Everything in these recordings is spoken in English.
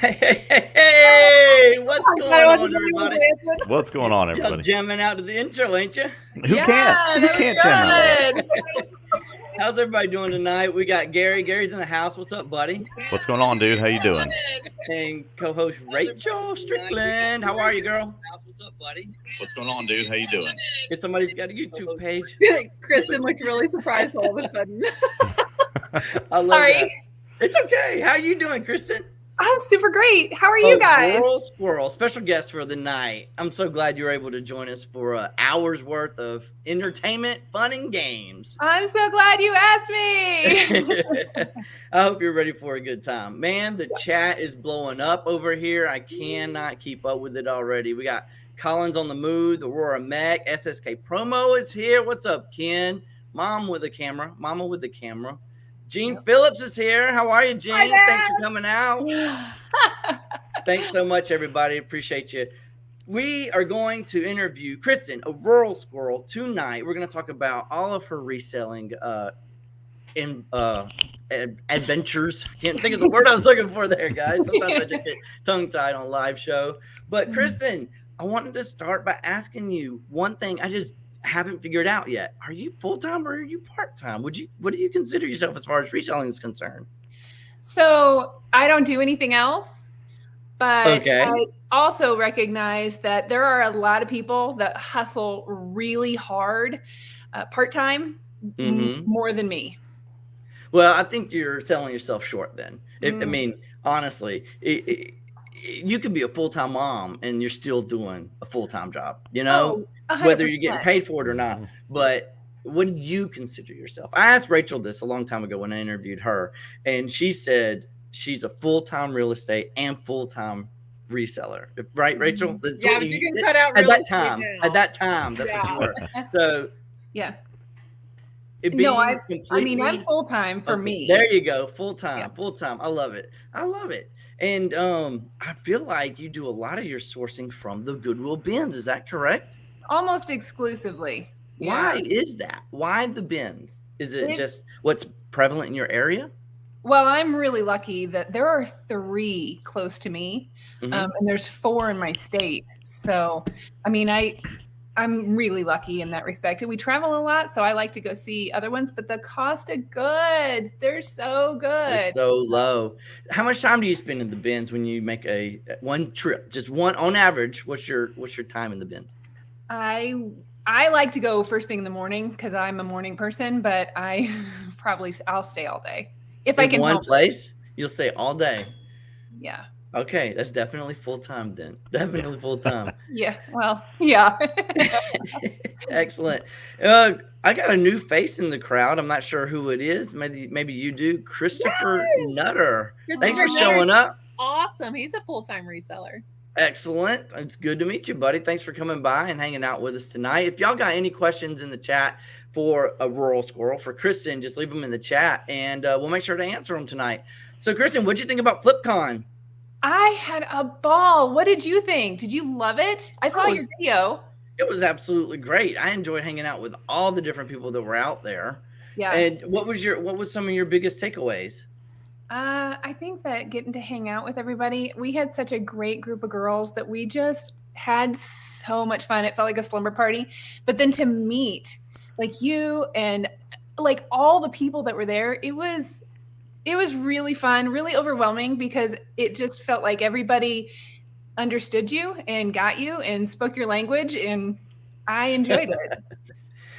Hey, what's going on, everybody? What's going on, Y'all everybody? jamming out to the intro, ain't you? Who can't? Who can't jam out? How's everybody doing tonight? We got Gary. Gary's in the house. What's up, buddy? What's going on, dude? How you doing? And co-host Rachel Strickland. How are you, girl? What's up, buddy? What's going on, dude? How you doing? If somebody's got a YouTube page. Kristen looked really surprised all of a sudden. I love that. It's okay. How you doing, Kristen? I'm super great. How are you guys? Squirrel, special guest for the night. I'm so glad you're able to join us for an hour's worth of entertainment, fun, and games. I'm so glad you asked me. I hope you're ready for a good time. Man, the chat is blowing up over here. I cannot keep up with it already. We got Collins on the move, Aurora Mech, SSK Promo is here. What's up, Ken? Mama with the camera. Gene Phillips is here. How are you, Gene? Thanks for coming out. Thanks so much, everybody. Appreciate you. We are going to interview Kristen, a rural squirrel, tonight. We're going to talk about all of her reselling adventures. Can't think of the word I was looking for there, guys. Sometimes I just get tongue-tied on a live show. But, Kristen, I wanted to start by asking you one thing I just haven't figured out yet. Are you full-time or are you part-time? What do you consider yourself as far as reselling is concerned? So I don't do anything else, but okay. I also recognize that there are a lot of people that hustle really hard part-time more than me. Well, I think you're selling yourself short then. I mean, honestly, you could be a full-time mom and you're still doing a full-time job, you know? 100%. Whether you're getting paid for it or not. But what do you consider yourself? I asked Rachel this a long time ago when I interviewed her, and she said she's a full-time real estate and full-time reseller. Right, Rachel? That's yeah, but you can cut out at that time. now. At that time, that's what you were. So yeah. I'm full-time for me. There you go. Full-time. I love it. And I feel like you do a lot of your sourcing from the Goodwill bins. Is that correct? Almost exclusively. Why is that? Why the bins? Is it just what's prevalent in your area? Well, I'm really lucky that there are 3 close to me, and there's 4 in my state. So, I mean, I'm really lucky in that respect. And we travel a lot, so I like to go see other ones. But the cost of goods, they're so good. They're so low. How much time do you spend in the bins when you make one trip? Just one on average. What's your time in the bins? I like to go first thing in the morning because I'm a morning person, but I'll stay all day if I can. One place, you'll stay all day. Yeah. Okay, that's definitely full time then. Definitely full time. Yeah. Well, yeah. Excellent. I got a new face in the crowd. I'm not sure who it is. Maybe you do. Christopher Nutter. Thanks for showing up. Awesome. He's a full-time reseller. Excellent. It's good to meet you, buddy. Thanks for coming by and hanging out with us tonight. If y'all got any questions in the chat for a rural squirrel, for Kristen, just leave them in the chat and we'll make sure to answer them tonight. So, Kristen, what'd you think about FlipCon? I had a ball. What did you think? Did you love it? I saw your video. It was absolutely great. I enjoyed hanging out with all the different people that were out there. Yeah. And what was some of your biggest takeaways? I think that getting to hang out with everybody, we had such a great group of girls that we just had so much fun. It felt like a slumber party. But then to meet like you and like all the people that were there, it was really fun, really overwhelming because it just felt like everybody understood you and got you and spoke your language, and I enjoyed it.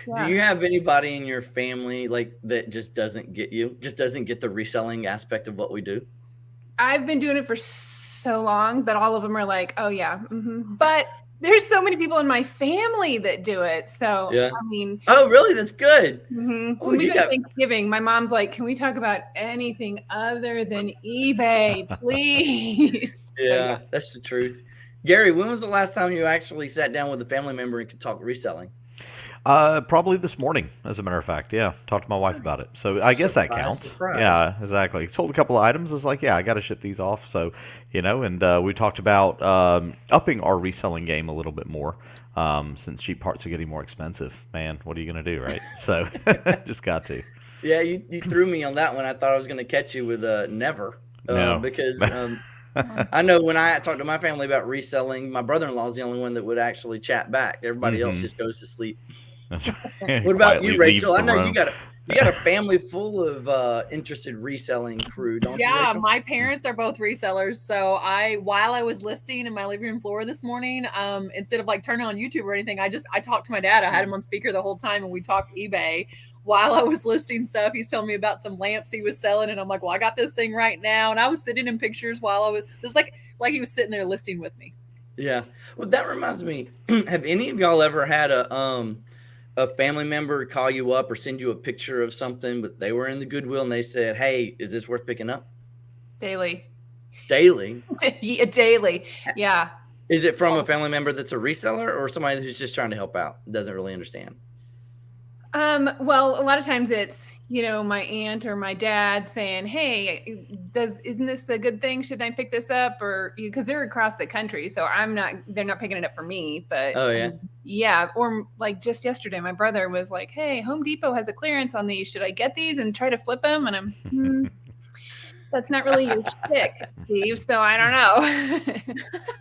Yeah. Do you have anybody in your family like that just doesn't get you, just doesn't get the reselling aspect of what we do? I've been doing it for so long that all of them are like, oh yeah. But there's so many people in my family that do it. So, yeah. I mean. Oh, really? That's good. When we go to Thanksgiving, my mom's like, can we talk about anything other than eBay, please? Yeah, that's the truth. Gary, when was the last time you actually sat down with a family member and could talk reselling? Probably this morning, as a matter of fact. Yeah, talked to my wife about it. So I guess that counts. Surprise. Yeah, exactly. Sold a couple of items. I was like, yeah, I got to ship these off. So, and we talked about upping our reselling game a little bit more since cheap parts are getting more expensive. Man, what are you going to do, right? So just got to. Yeah, you threw me on that one. I thought I was going to catch you with never. No. Because I know when I talk to my family about reselling, my brother-in-law is the only one that would actually chat back. Everybody else just goes to sleep. That's right. What about Quietly you, leaves Rachel? I the know room. you got a family full of interested reselling crew, don't you, Yeah, Rachel? my parents are both resellers. So while I was listing in my living room floor this morning, instead of like turning on YouTube or anything, I talked to my dad. I had him on speaker the whole time and we talked eBay while I was listing stuff. He's telling me about some lamps he was selling. And I'm like, well, I got this thing right now. And I was sitting in pictures while it was like he was sitting there listing with me. Yeah. Well, that reminds me, have any of y'all ever had a family member call you up or send you a picture of something, but they were in the Goodwill and they said, hey, is this worth picking up? Daily. Daily? Daily. Yeah. Is it from a family member that's a reseller or somebody who's just trying to help out, doesn't really understand? Well, a lot of times it's, my aunt or my dad saying, hey, isn't this a good thing? Should I pick this up? Or because they're across the country. So they're not picking it up for me, but Oh, yeah. Yeah. Or like just yesterday, my brother was like, hey, Home Depot has a clearance on these. Should I get these and try to flip them? And I'm, that's not really your shtick, Steve. So I don't know.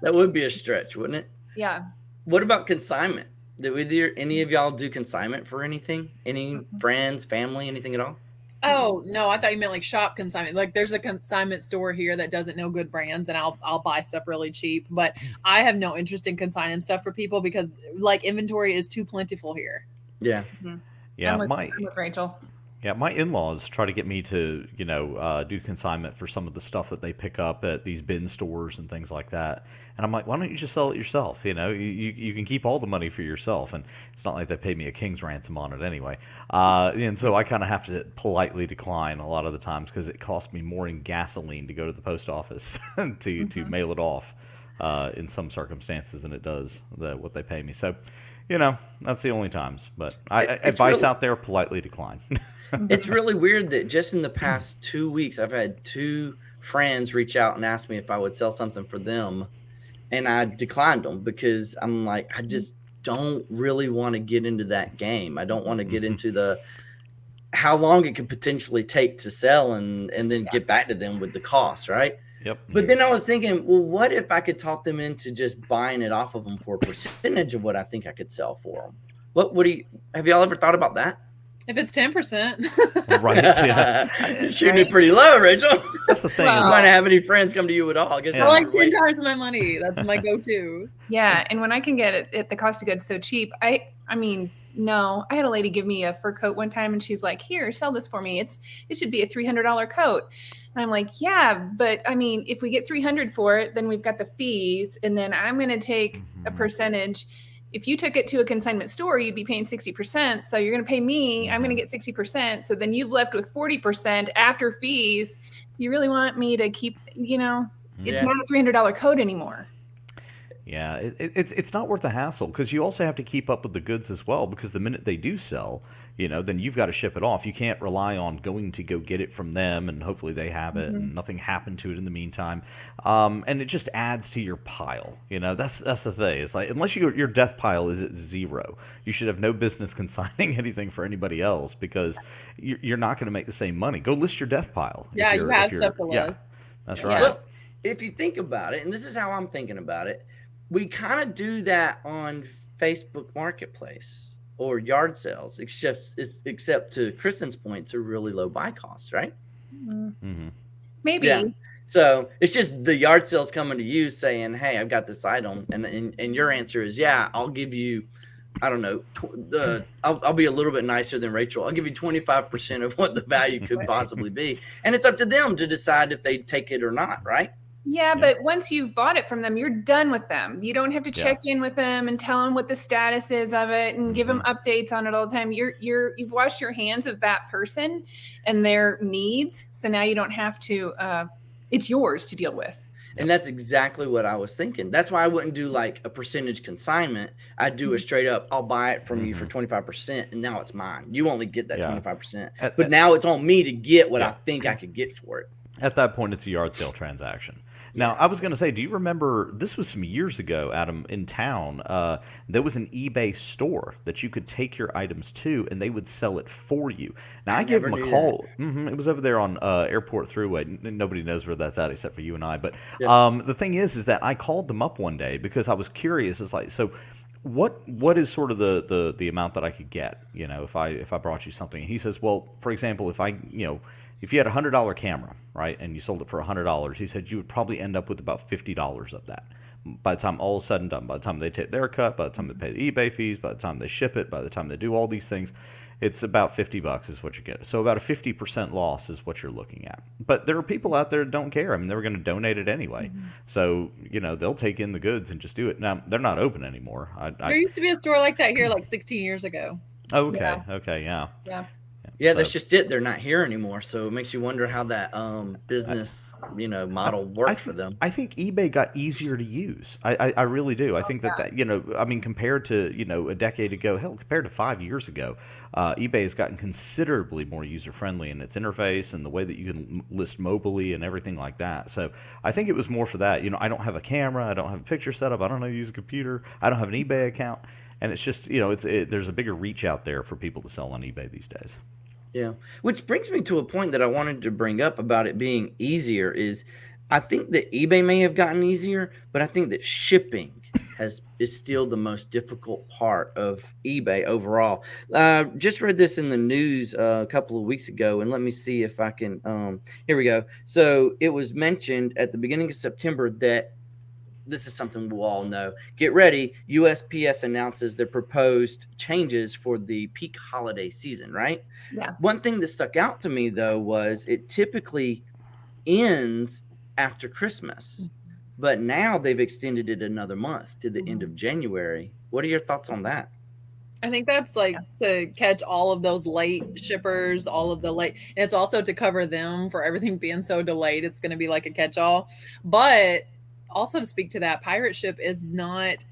That would be a stretch, wouldn't it? Yeah. What about consignment? Did any of y'all do consignment for anything? Any friends, family, anything at all? Oh, no, I thought you meant like shop consignment. Like there's a consignment store here that doesn't know good brands and I'll buy stuff really cheap. But I have no interest in consigning stuff for people because like inventory is too plentiful here. Yeah. Mm-hmm. Yeah, I'm with Rachel. Yeah, my in-laws try to get me to, do consignment for some of the stuff that they pick up at these bin stores and things like that. And I'm like, why don't you just sell it yourself? You can keep all the money for yourself. And it's not like they pay me a king's ransom on it anyway. And so I kind of have to politely decline a lot of the times because it costs me more in gasoline to go to the post office to mail it off in some circumstances than it does what they pay me. So, that's the only times. But advice out there, politely decline. It's really weird that just in the past 2 weeks, I've had 2 friends reach out and ask me if I would sell something for them. And I declined them because I'm like, I just don't really want to get into that game. I don't want to get into how long it could potentially take to sell and then get back to them with the cost, right? Yep. But then I was thinking, well, what if I could talk them into just buying it off of them for a percentage of what I think I could sell for them? Have y'all ever thought about that? If it's 10%. Right. Yeah. Shooting it pretty low, Rachel. That's the thing. You might not have any friends come to you at all. I guess I like 10 times my money. That's my go-to. Yeah. And when I can get it at the cost of goods so cheap, I mean, no, I had a lady give me a fur coat one time and she's like, here, sell this for me. It should be a $300 coat. And I'm like, yeah, but I mean, if we get $300 for it, then we've got the fees and then I'm going to take a percentage. If you took it to a consignment store, you'd be paying 60%. So you're going to pay me, I'm going to get 60%. So then you've left with 40% after fees. Do you really want me to keep, it's not a $300 coat anymore. Yeah, it's not worth the hassle because you also have to keep up with the goods as well because the minute they do sell, then you've got to ship it off. You can't rely on going to go get it from them and hopefully they have it and nothing happened to it in the meantime. And it just adds to your pile. That's the thing. It's like unless your death pile is at 0, you should have no business consigning anything for anybody else because you're not going to make the same money. Go list your death pile. Yeah, you have stuff to list. That's right. Well, if you think about it, and this is how I'm thinking about it, we kind of do that on Facebook Marketplace or yard sales, except to Kristen's point, to really low buy costs, right? Mm-hmm. Maybe. Yeah. So it's just the yard sales coming to you saying, hey, I've got this item. And your answer is, yeah, I'll give you, I don't know, I'll be a little bit nicer than Rachel. I'll give you 25% of what the value could possibly be. And it's up to them to decide if they take it or not, right? Yeah, but once you've bought it from them, you're done with them. You don't have to check in with them and tell them what the status is of it and give them updates on it all the time. You've washed your hands of that person and their needs. So now you don't have to, it's yours to deal with. And that's exactly what I was thinking. That's why I wouldn't do like a percentage consignment. I'd do a straight up, I'll buy it from you for 25% and now it's mine. You only get that 25%. But now it's on me to get what I think I could get for it. At that point, it's a yard sale transaction. Now, I was going to say, do you remember this was some years ago, Adam, in town? There was an eBay store that you could take your items to, and they would sell it for you. Now, I gave never them a knew call. It was over there on Airport Thruway. Nobody knows where that's at except for you and I. But Yeah. the thing is that I called them up one day because I was curious. It's like, so what is sort of the amount that I could get, if I brought you something? And he says, well, for example, if you had $100 camera, right, and you sold it for $100, he said you would probably end up with about $50 of that. By the time all is said and done, by the time they take their cut, by the time they pay the eBay fees, by the time they ship it, by the time they do all these things, it's about $50 is what you get. So about a 50% loss is what you're looking at. But there are people out there that don't care. I mean, they were going to donate it anyway. So, they'll take in the goods and just do it. Now, they're not open anymore. There used to be a store like that here like 16 years ago. Okay. Yeah. Okay. Yeah. Yeah. Yeah, that's just it. They're not here anymore, so it makes you wonder how that business, model worked for them. I think eBay got easier to use. I really do. I think that I mean, compared to a decade ago, hell, compared to 5 years ago, eBay has gotten considerably more user friendly in its interface and the way that you can list mobily and everything like that. So I think it was more for that. I don't have a camera, I don't have a picture setup, I don't know how to use a computer, I don't have an eBay account, and it's just there's a bigger reach out there for people to sell on eBay these days. Yeah, which brings me to a point that I wanted to bring up about it being easier is I think that eBay may have gotten easier, but I think that shipping is still the most difficult part of eBay overall. Just read this in the news a couple of weeks ago, and let me see if I can. Here we go. So it was mentioned at the beginning of September that this is something we'll all know. Get ready. USPS announces their proposed changes for the peak holiday season, right? Yeah. One thing that stuck out to me, though, was it typically ends after Christmas, but now they've extended it another month to the end of January. What are your thoughts on that? I think that's like to catch all of those late shippers, all of the late, and it's also to cover them for everything being so delayed. It's going to be like a catch-all, but also to speak to that, pirate ship is not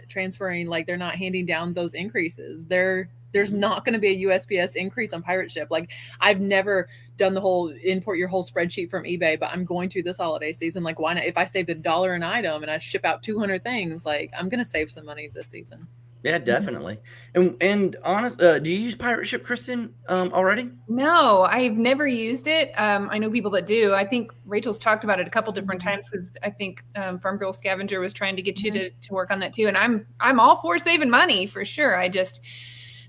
transferring, like they're not handing down those increases. There's not going to be a USPS increase on pirate ship. Like I've never done the whole import your whole spreadsheet from eBay, but I'm going to this holiday season. Like why not? If I saved $1 an item and I ship out 200 things, like I'm going to save some money this season. Yeah, definitely. And honest, do you use pirate ship, Kristen, already? No, I've never used it. I know people that do. I think Rachel's talked about it a couple different times because I think Farm Girl Scavenger was trying to get you to work on that too. And I'm all for saving money for sure.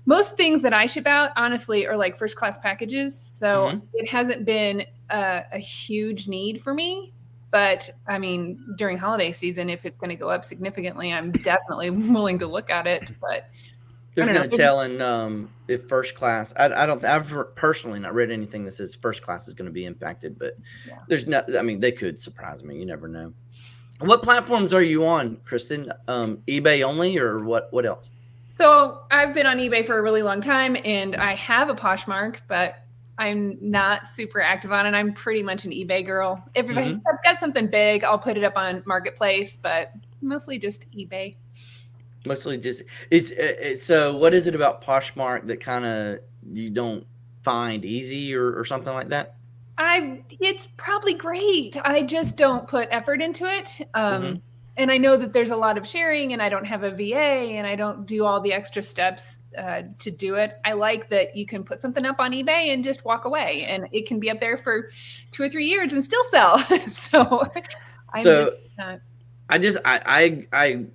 Most things that I ship out, honestly, are like first class packages. So it hasn't been a huge need for me. But I mean, during holiday season, if it's going to go up significantly, I'm definitely willing to look at it. But there's no telling if first class. I've personally not read anything that says first class is going to be impacted, but there's no. I mean, they could surprise me. You never know. What platforms are you on, Kristen? eBay only, or what else? So I've been on eBay for a really long time, and I have a Poshmark, but I'm not super active on it. I'm pretty much an eBay girl. If I've got something big, I'll put it up on Marketplace, but mostly just eBay. Mostly just it's so what is it about Poshmark that kind of you don't find easy or something like that? It's probably great. I just don't put effort into it. And I know that there's a lot of sharing, and I don't have a VA, and I don't do all the extra steps to do it. I like that you can put something up on eBay and just walk away, and it can be up there for 2 or 3 years and still sell. I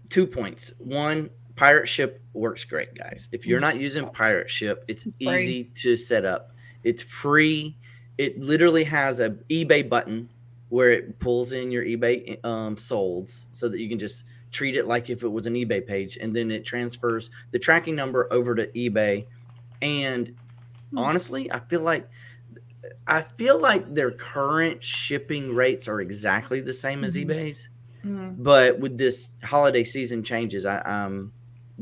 2 points. One, pirate ship works great, guys. If you're not using pirate ship, it's easy to set up. It's free. It literally has a eBay button where it pulls in your eBay solds so that you can just treat it like if it was an eBay page, and then it transfers the tracking number over to eBay. And honestly, I feel like their current shipping rates are exactly the same as eBay's. But with this holiday season changes, I'm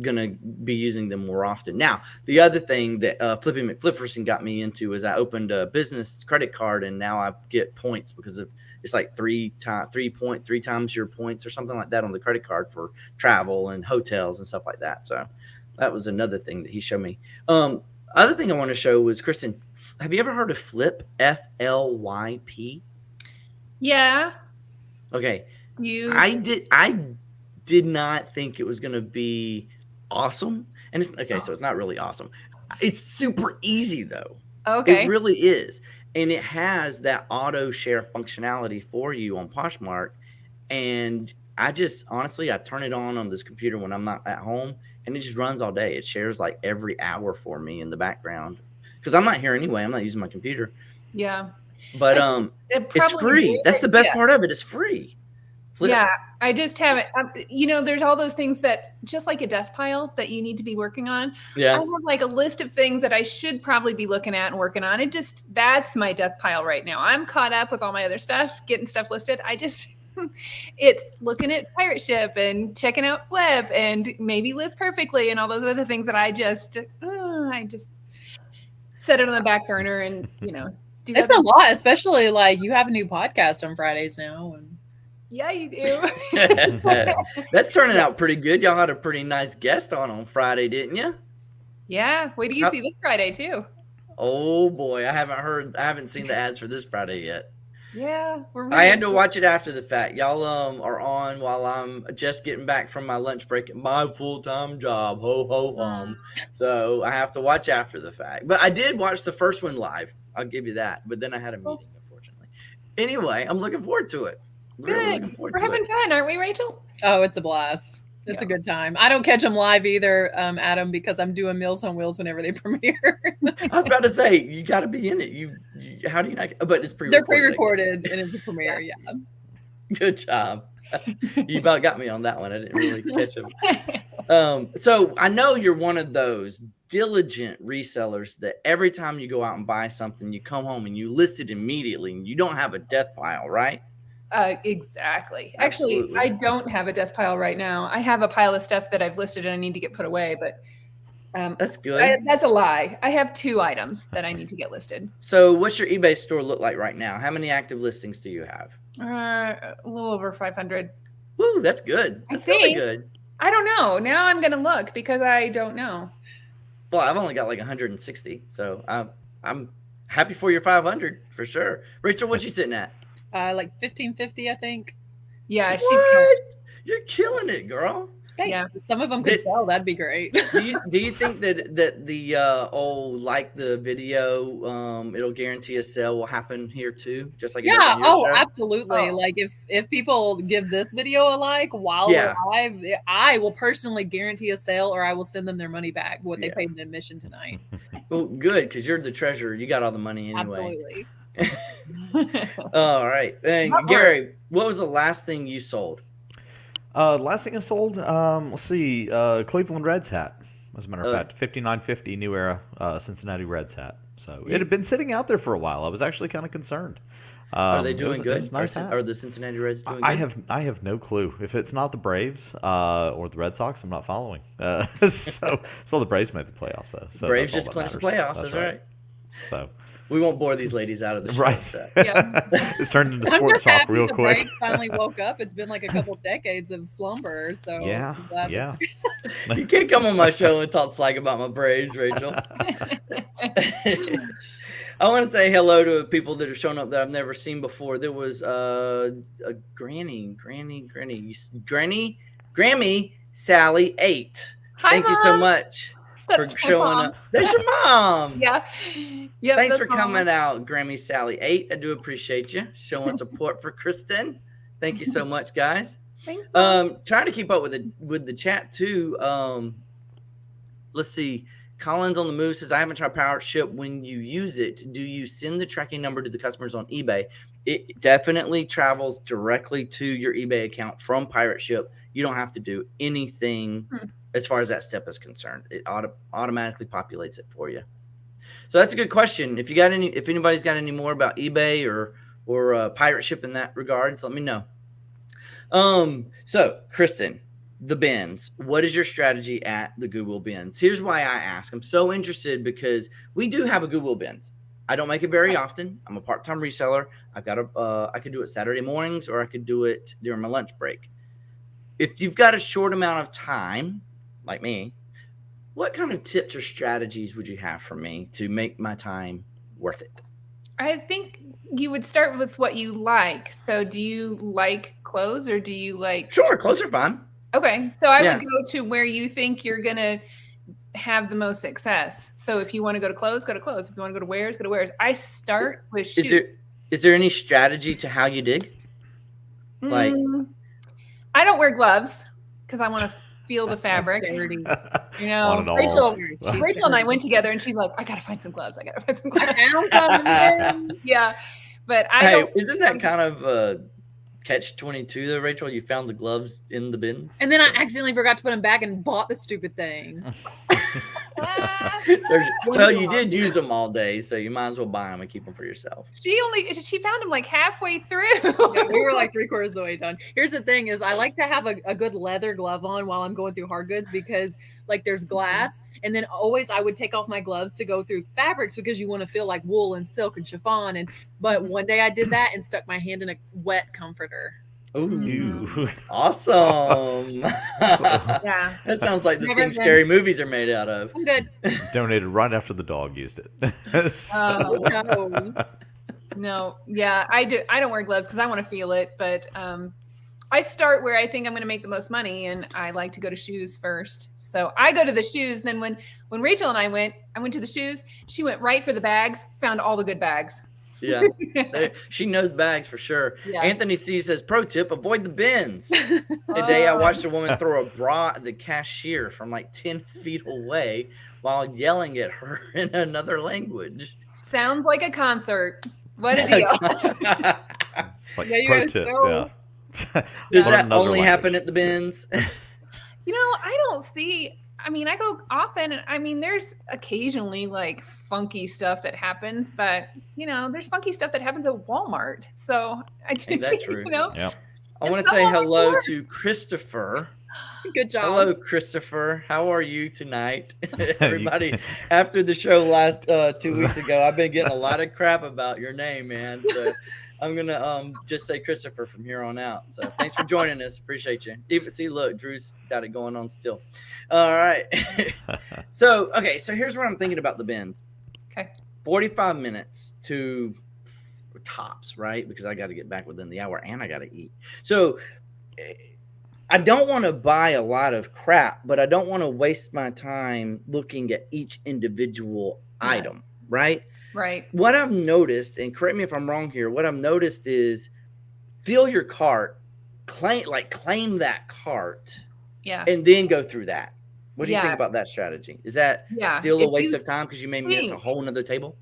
gonna be using them more often. Now, the other thing that Flippy McFlipperson got me into is I opened a business credit card, and now I get points because of it's like 3 times your points or something like that on the credit card for travel and hotels and stuff like that. So that was another thing that he showed me. Other thing I want to show was, Kristen, have you ever heard of Flip, FLYP? Yeah. Okay. Use. I did not think it was going to be awesome. And it's okay, so it's not really awesome. It's super easy though. Okay. It really is. And it has that auto share functionality for you on Poshmark. And I just honestly, I turn it on this computer when I'm not at home, and it just runs all day. It shares like every hour for me in the background because I'm not here anyway. I'm not using my computer. Yeah. But it's free. That's the best part of it. It's free. Yeah, I just haven't. There's all those things that just like a desk pile that you need to be working on. Yeah, I have like a list of things that I should probably be looking at and working on. That's my desk pile right now. I'm caught up with all my other stuff, getting stuff listed. It's looking at Pirate Ship and checking out Flip and maybe List Perfectly and all those other things that I just set it on the back burner and do. It's a lot, especially like you have a new podcast on Fridays now. And yeah, you do. That's turning out pretty good. Y'all had a pretty nice guest on Friday, didn't you? Yeah. Wait, do you see this Friday too? Oh boy, I haven't seen the ads for this Friday yet. Yeah, I had to watch it after the fact. Y'all are on while I'm just getting back from my lunch break at my full-time job. Ho ho hum. So I have to watch after the fact. But I did watch the first one live. I'll give you that. But then I had a meeting, unfortunately. Anyway, I'm looking forward to it. Good. We're having fun, aren't we, Rachel? Oh, it's a blast. It's a good time. I don't catch them live either, Adam, because I'm doing Meals on Wheels whenever they premiere. I was about to say, you got to be in it. You how do you not? But it's pre-recorded. They're pre-recorded and it's a premiere. Yeah. Good job. You about got me on that one. I didn't really catch them. So I know you're one of those diligent resellers that every time you go out and buy something, you come home and you list it immediately, and you don't have a death pile, right? Exactly. Absolutely. Actually, I don't have a desk pile right now. I have a pile of stuff that I've listed and I need to get put away, but that's good. That's a lie. I have 2 items that I need to get listed. So what's your eBay store look like right now? How many active listings do you have? A little over 500. Woo, that's good. That's really good. I don't know. Now I'm going to look because I don't know. Well, I've only got like 160, so I'm happy for your 500 for sure. Rachel, what you sitting at? Like 1550, I think. Yeah, You're killing it, girl. Thanks. Yeah. Some of them could sell. That'd be great. Do you think that the like the video it'll guarantee a sale will happen here too? Just like absolutely. Oh. Like if people give this video a like while we're live, I will personally guarantee a sale, or I will send them their money back what they paid in admission tonight. Well, good, because you're the treasurer. You got all the money anyway. Absolutely. All right. And Gary, what was the last thing you sold? Last thing I sold, let's see, Cleveland Reds hat. As a matter of fact, 5950 New Era Cincinnati Reds hat. So it had been sitting out there for a while. I was actually kind of concerned. Are they doing good? Nice are the Cincinnati Reds doing good? I have no clue. If it's not the Braves or the Red Sox, I'm not following. So the Braves made the playoffs though. So Braves just clinched the playoffs. That's right. So. We won't bore these ladies out of the show. Right. Yeah. It's turned into sports talk real quick. Braves finally woke up. It's been like a couple decades of slumber. So yeah. You can't come on my show and talk slack about my Braves, Rachel. I want to say hello to people that are showing up that I've never seen before. There was a Grammy Sally 8. Thank you so much. For showing up. That's your mom. Yeah. Thanks for coming out, Grammy Sally 8. I do appreciate you showing support for Kristen. Thank you so much, guys. Thanks. Trying to keep up with the chat too. Let's see. Collins on the move says, I haven't tried Pirate Ship. When you use it, do you send the tracking number to the customers on eBay? It definitely travels directly to your eBay account from Pirate Ship. You don't have to do anything as far as that step is concerned. It automatically populates it for you. So that's a good question. If anybody's got any more about eBay or Pirate Ship in that regards, let me know. So Kristen, the bins, what is your strategy at the Goodwill bins? Here's why I ask. I'm so interested because we do have a Goodwill bins. I don't make it very often. I'm a part-time reseller. I could do it Saturday mornings, or I could do it during my lunch break. If you've got a short amount of time, like me, what kind of tips or strategies would you have for me to make my time worth it? I think you would start with what you like. So do you like clothes or do you like? Sure, clothes are fine. Okay. So I Yeah. would go to where you think you're going to have the most success. So if you want to go to clothes, go to clothes. If you want to go to wares, go to wares. I start with shoes. Is there any strategy to how you dig? Like, I don't wear gloves because I want to feel the fabric. Dirty. You know, Rachel and I went together, and she's like, "I gotta find some gloves. I gotta find some gloves." Yeah, but isn't that kind of catch-22 though, Rachel? You found the gloves in the bins, and then I accidentally forgot to put them back and bought the stupid thing. Well, you did use them all day, so you might as well buy them and keep them for yourself. She found them like halfway through. Yeah, we were like 3/4 of the way done. Here's the thing: is I like to have a good leather glove on while I'm going through hard goods because like there's glass, and then always I would take off my gloves to go through fabrics because you want to feel like wool and silk and chiffon. But one day I did that and stuck my hand in a wet comforter. Ooh, awesome. Yeah. That sounds like the thing scary movies are made out of. I'm good. Donated right after the dog used it. No, yeah, I don't wear gloves because I want to feel it, but I start where I think I'm going to make the most money, and I like to go to shoes first. So I go to the shoes. Then when Rachel and I went to the shoes. She went right for the bags, found all the good bags. Yeah, she knows bags for sure. Yeah. Anthony C says, pro tip, avoid the bins. Today I watched a woman throw a bra at the cashier from like 10 feet away while yelling at her in another language. Sounds like a concert. What a deal. Like pro tip, yeah. Does that only happen at the bins? You know, I don't see... I mean, I go often, and I mean, there's occasionally like funky stuff that happens, but you know, there's funky stuff that happens at Walmart. So I think that's true. You know, yep. I want to say hello to Christopher. Good job. Hello, Christopher. How are you tonight? Everybody, after the show last 2 weeks ago, I've been getting a lot of crap about your name, man. So I'm going to just say Christopher from here on out. So thanks for joining us. Appreciate you. See, look, Drew's got it going on still. All right. So here's what I'm thinking about the bins. Okay. 45 minutes to tops, right? Because I got to get back within the hour and I got to eat. So I don't want to buy a lot of crap, but I don't want to waste my time looking at each individual item, right? Right. What I've noticed, and correct me if I'm wrong here, what I've noticed is fill your cart, claim that cart, and then go through that. What do you think about that strategy? Is that still a waste of time because you may miss a whole nother table?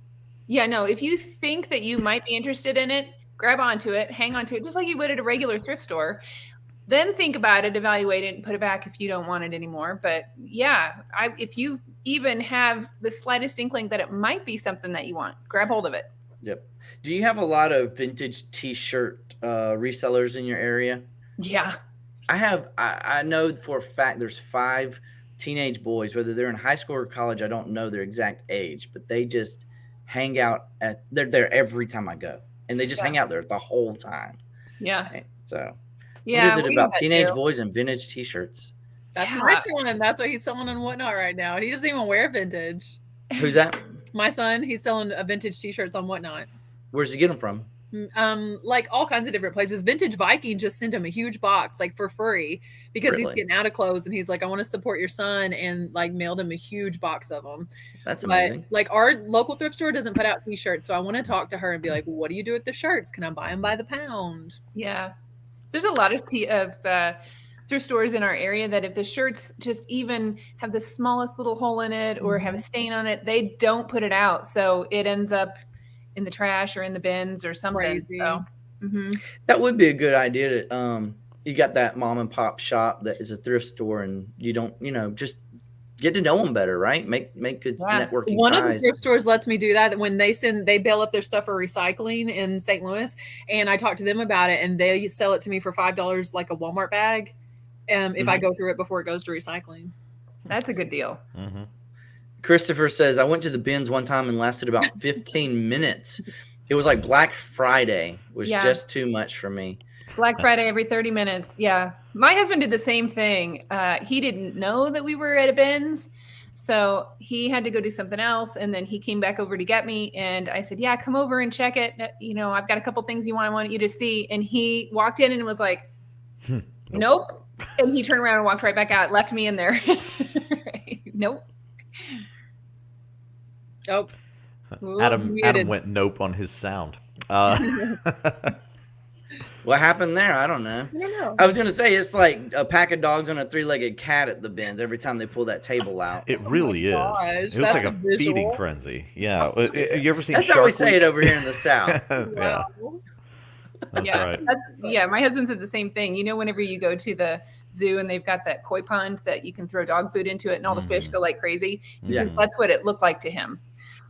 Yeah, no. If you think that you might be interested in it, grab onto it, hang on to it, just like you would at a regular thrift store. Then think about it, evaluate it, and put it back if you don't want it anymore. But yeah, if you even have the slightest inkling that it might be something that you want, grab hold of it. Yep. Do you have a lot of vintage T-shirt resellers in your area? Yeah. I know for a fact there's 5 teenage boys, whether they're in high school or college, I don't know their exact age, but they just hang out they're there every time I go. And they just hang out there the whole time. Yeah. Okay, so... Yeah, what is it about teenage boys and vintage T-shirts? That's my son. That's what he's selling and whatnot right now. And he doesn't even wear vintage. Who's that? My son. He's selling vintage T-shirts on whatnot. Where's he get them from? Like all kinds of different places. Vintage Viking just sent him a huge box, like for free, because he's getting out of clothes, and he's like, "I want to support your son," and like mailed him a huge box of them. That's amazing. But like our local thrift store doesn't put out T-shirts, so I want to talk to her and be like, "What do you do with the shirts? Can I buy them by the pound?" Yeah. There's a lot of thrift stores in our area that if the shirts just even have the smallest little hole in it or have a stain on it, they don't put it out. So it ends up in the trash or in the bins or something. Crazy. So that would be a good idea to you got that mom and pop shop that is a thrift store and you don't, just get to know them better, right? Make good networking One ties. of the thrift stores lets me do that when they bail up their stuff for recycling in St. Louis, and I talked to them about it, and they sell it to me for $5 like a Walmart bag, if I go through it before it goes to recycling. That's a good deal. Mm-hmm. Christopher says, I went to the bins one time and lasted about 15 minutes. It was like Black Friday was just too much for me. Black Friday every 30 minutes. Yeah. My husband did the same thing. He didn't know that we were at a Ben's. So he had to go do something else. And then he came back over to get me. And I said, yeah, come over and check it. You know, I've got a couple things I want you to see. And he walked in and was like, nope. And he turned around and walked right back out, left me in there. Nope. Oh, Adam went nope on his sound. What happened there? I don't know. I don't know. I was going to say, it's like a pack of dogs on a three-legged cat at the bins every time they pull that table out. It really is. gosh, It was like a that's visual. feeding frenzy. Yeah. You ever seen That's Shark how we say Week? it over here in the South. Yeah. Wow. That's Yeah, right. my husband said the same thing. You know, whenever you go to the zoo and they've got that koi pond that you can throw dog food into it and all the fish go like crazy. He says that's what it looked like to him.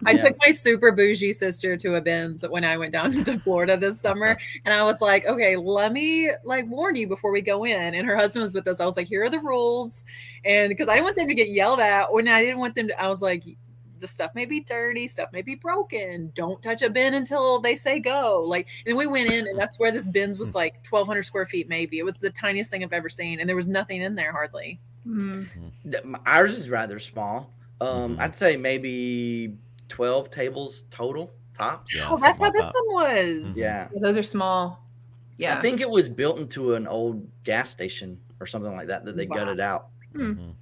I took my super bougie sister to a Ben's when I went down to Florida this summer. And I was like, okay, let me like warn you before we go in. And her husband was with us. I was like, here are the rules. And because I didn't want them to get yelled at, when I didn't want them to, I was like, the stuff may be dirty, stuff may be broken. Don't touch a bin until they say go. Like, and we went in, and that's where this Ben's was like 1,200 square feet, maybe. It was the tiniest thing I've ever seen, and there was nothing in there hardly. Ours is rather small. I'd say maybe 12 tables total tops. Yeah, Oh, that's how something this like one was. Yeah. Those are small. Yeah. I think it was built into an old gas station or something like that they Wow. gutted out. Mhm.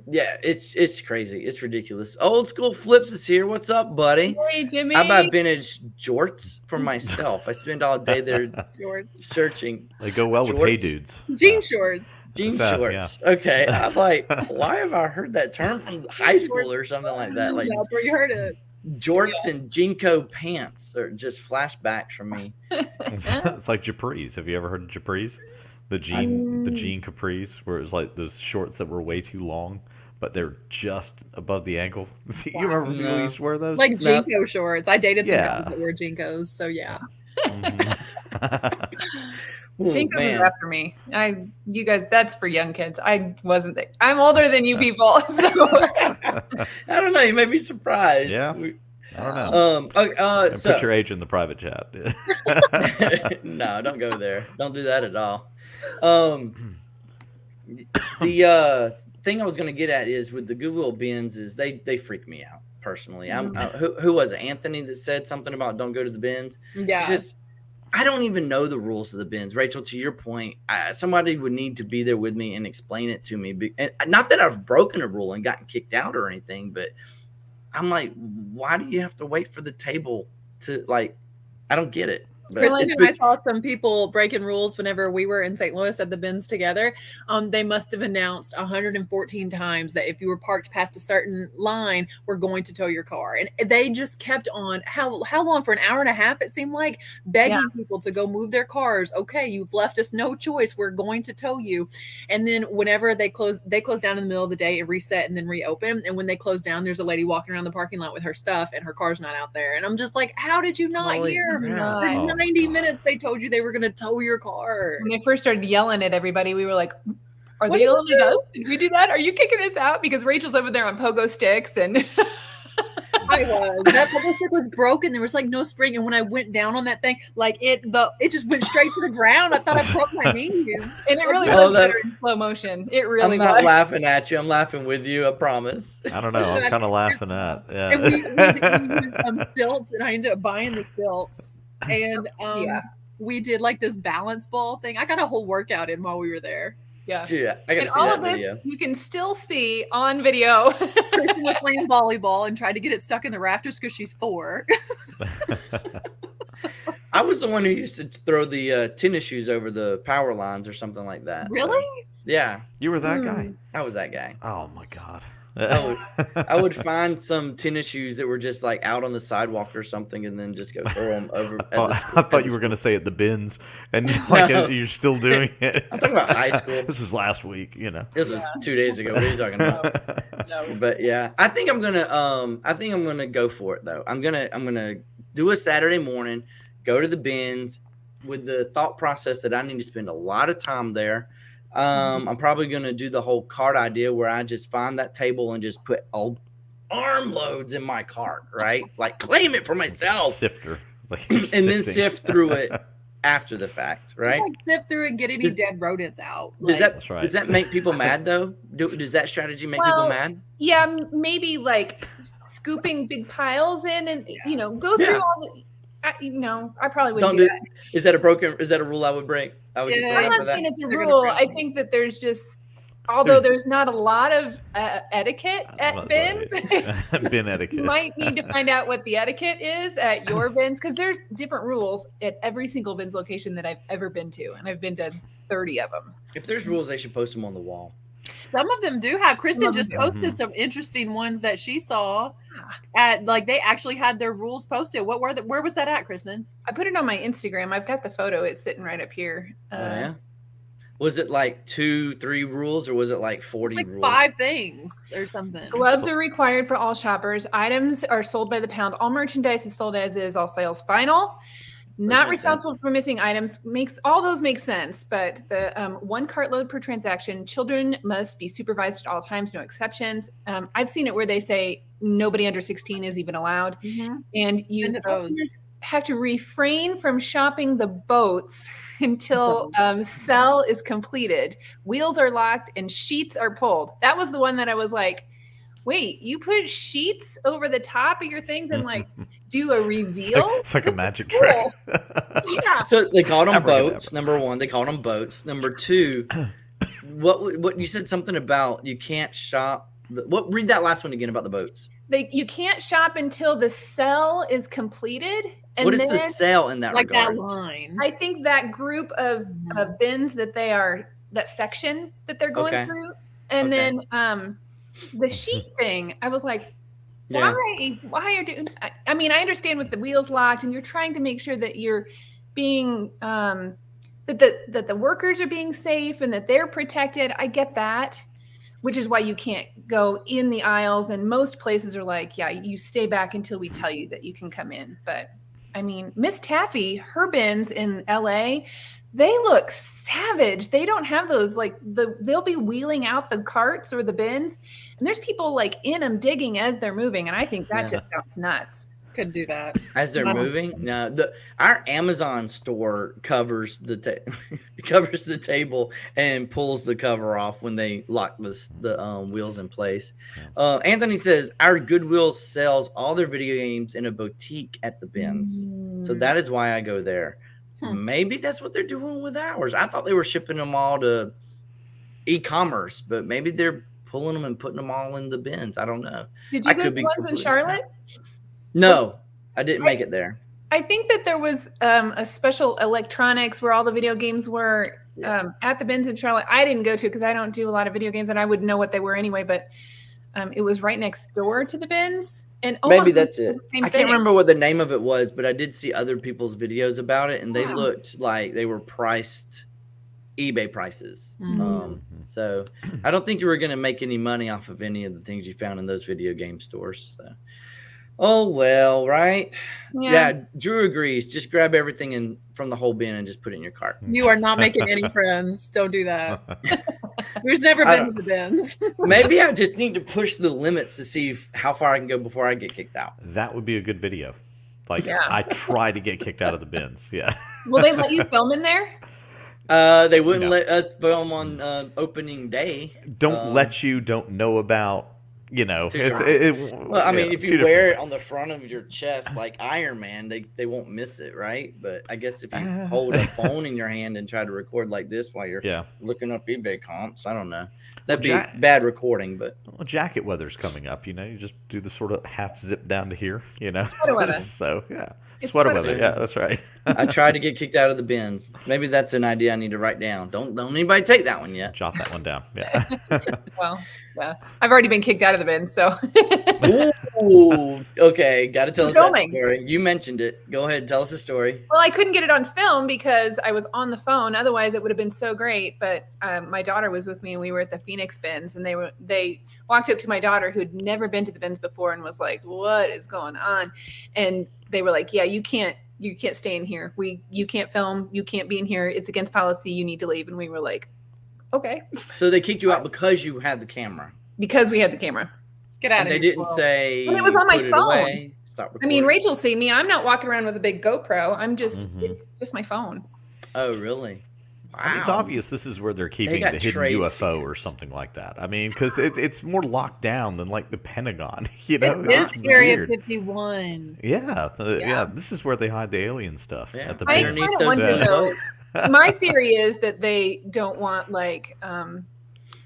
Yeah, it's crazy. It's ridiculous. Old school Flips is here. What's up, buddy? Hey, Jimmy. I buy vintage jorts for myself. I spend all day there Shorts. searching They go well with Shorts. Hey Dudes. Jean shorts. jean Sad, shorts. Okay, I'm like, why have I heard that term from high school or something like that? Like That's where you heard it. jorts and Jinko pants are just flashbacks for me. It's like Japris. Have you ever heard of Japris? The jean capris, where it was like those shorts that were way too long, but they're just above the ankle. You remember people No. used to wear those? Like No. Jinko shorts. I dated some Yeah. guys that wore Jinkos, so yeah. Mhm. Ooh, Jinkos was man. after me. You guys, that's for young kids. I wasn't there. I'm older than you people. So. I don't know. You may be surprised. Yeah. We- I don't know. Okay, And so put your age in the private chat. no, don't go there. Don't do that at all. The thing I was going to get at is with the Goodwill bins is they freak me out personally. Who was it? Anthony that said something about don't go to the bins. Yeah. It's just I don't even know the rules of the bins. Rachel, to your point, somebody would need to be there with me and explain it to me. And not that I've broken a rule and gotten kicked out or anything, but I'm like, why do you have to wait for the table to like? I don't get it. But Kristen it's and I saw some people breaking rules whenever we were in St. Louis at the bins together. They must have announced 114 times that if you were parked past a certain line, we're going to tow your car. And they just kept on how long? For an hour and a half, it seemed like, begging people to go move their cars. Okay, you've left us no choice. We're going to tow you. And then whenever they close down in the middle of the day, it reset and then reopen. And when they close down, there's a lady walking around the parking lot with her stuff and her car's not out there. And I'm just like, how did you not Holy hear? crap. For 90 minutes, they told you they were going to tow your car. When they first started yelling at everybody, we were like, are What they did yelling you at do? us? Did we do that? Are you kicking us out? Because Rachel's over there on pogo sticks and I was. That bubble stick was broken. There was like no spring. And when I went down on that thing, like it just went straight to the ground. I thought I broke my knees. and it really Well, was better in slow motion. It really I'm not was. laughing at you. I'm laughing with you. I promise. I don't know. I was kind of laughing at. Yeah. And we used stilts, and I ended up buying the stilts. And we did like this balance ball thing. I got a whole workout in while we were there. Yeah. Dude, I gotta And see all that of this video. you can still see on video. Kristen was playing volleyball and tried to get it stuck in the rafters because she's 4. I was the one who used to throw the tennis shoes over the power lines or something like that. Really? Yeah, You were that guy? I was that guy. Oh my god. I would find some tennis shoes that were just like out on the sidewalk or something, and then just go throw them over. I thought you were going to say at the bins, and like No. you're still doing it. I'm talking about high school. This was last week, you know. This was 2 days ago. What are you talking about? No. But yeah, I think I'm gonna go for it though. I'm gonna do a Saturday morning, go to the bins with the thought process that I need to spend a lot of time there. I'm probably gonna do the whole cart idea where I just find that table and just put old armloads in my cart, right? Like claim it for myself, Sifter. Like and then sift through it after the fact, right? Just like sift through and get any Does- dead rodents out. Does Like, That's right. does that make people mad though? Does that strategy make people mad? Yeah, maybe like scooping big piles in and go through Yeah. all the. I probably wouldn't Don't do do. that. Is that a rule I would break? I would Yeah. just throw I'm up for not that. saying it's a They're gonna rule. break I it. think that there's just, although there's not a lot of etiquette at bins, Bin you etiquette. might need to find out what the etiquette is at your bins, because there's different rules at every single bins location that I've ever been to, and I've been to 30 of them. If there's rules, they should post them on the wall. some of them do have. Kristen Some of just them do. posted some interesting ones that she saw at, like, they actually had their rules posted. Where was that at, Kristen? I put it on my Instagram. I've got the photo. It's sitting right up here. Yeah. Was it like 2-3 rules, or was it like 40 It's like rules? 5 things or something. Gloves are required for all shoppers. Items are sold by the pound. All merchandise is sold as is. All sales final. Not makes responsible for missing items. All those make sense, but the 1 cartload per transaction. Children must be supervised at all times, no exceptions. I've seen it where they say nobody under 16 is even allowed, Mhm. and you Been to those. customers have to refrain from shopping the boats until sell is completed. Wheels are locked and sheets are pulled. That was the one that I was like, wait, you put sheets over the top of your things and like do a reveal? It's like a magic Cool. trick. Yeah. So they called them Never get boats. that. Number one, they called them boats. Number two, what you said something about you can't shop. Read that last one again about the boats. You can't shop until the sell is completed. And What is then the sale in that Like regard? that line. I think that group of bins that section that they're going Okay. through. And Okay. then the sheet thing, I was like, Yeah. why are doing, I mean, I understand with the wheels locked and you're trying to make sure that you're being, that the workers are being safe and that they're protected. I get that, which is why you can't go in the aisles. And most places are like, yeah, you stay back until we tell you that you can come in. But I mean, Miss Taffy, her bins in LA, they look savage. They don't have those, like they'll be wheeling out the carts or the bins, and there's people like in them digging as they're moving, and I think that just sounds nuts. Could do that. As they're I don't moving, no. Our Amazon store covers the covers the table and pulls the cover off when they lock the wheels in place. Anthony says our Goodwill sells all their video games in a boutique at the bins, so that is why I go there. Maybe that's what they're doing with ours. I thought they were shipping them all to e-commerce, but maybe they're pulling them and putting them all in the bins. I don't know. Did I you go could to be the ones in completely Charlotte? No, I didn't make it there. I think that there was a special electronics where all the video games were at the bins in Charlotte. I didn't go to because I don't do a lot of video games and I wouldn't know what they were anyway, but it was right next door to the bins. And Maybe that's it. same I can't thing. remember what the name of it was, but I did see other people's videos about it, and they looked like they were priced eBay prices. So I don't think you were going to make any money off of any of the things you found in those video game stores. So. Oh, well, right? Yeah, Drew agrees. Just grab everything from the whole bin and just put it in your cart. You are not making any friends. Don't do that. There's never been to the bins. Maybe I just need to push the limits to see how far I can go before I get kicked out. That would be a good video. Like, I try to get kicked out of the bins. Yeah. Will they let you film in there? They wouldn't let us film on opening day. Don't know about. You know, Well, I mean, if you two wear it different on the things. front of your chest like Iron Man, they won't miss it, right? But I guess if you hold a phone in your hand and try to record like this while you're looking up eBay comps, I don't know. That'd be bad recording, but jacket weather's coming up. You know, you just do the sort of half zip down to here. You know, Sweater weather. So It's sweater sweater weather. Yeah, that's right. I tried to get kicked out of the bins. Maybe that's an idea I need to write down. Don't anybody take that one yet. Jot that one down. Yeah. Well, I've already been kicked out of the bin, so. Ooh, okay. Got to tell us that Filming. story. You mentioned it. Go ahead. Tell us the story. Well, I couldn't get it on film because I was on the phone. Otherwise, it would have been so great. But my daughter was with me, and we were at the Phoenix bins, and they walked up to my daughter who had never been to the bins before and was like, "What is going on?" And they were like, "Yeah, you can't stay in here. You can't film. You can't be in here. It's against policy. You need to leave." And we were like, "Okay." So they kicked you out because you had the camera. Because we had the camera. Get out And of they here. didn't say. And it was on my put it phone. away, stop I mean, recording. Rachel see me. I'm not walking around with a big GoPro. I'm just it's just my phone. Oh, really? Wow. I mean, it's obvious this is where they're keeping got the hidden trade UFO or secrets. something like that. I mean, because it's more locked down than like the Pentagon. You know, It is it's Area weird. 51. Yeah, yeah, Yeah. This is where they hide the alien stuff Yeah. at the I base. Underneath kinda those wonder, big though, boats. my theory is that they don't want like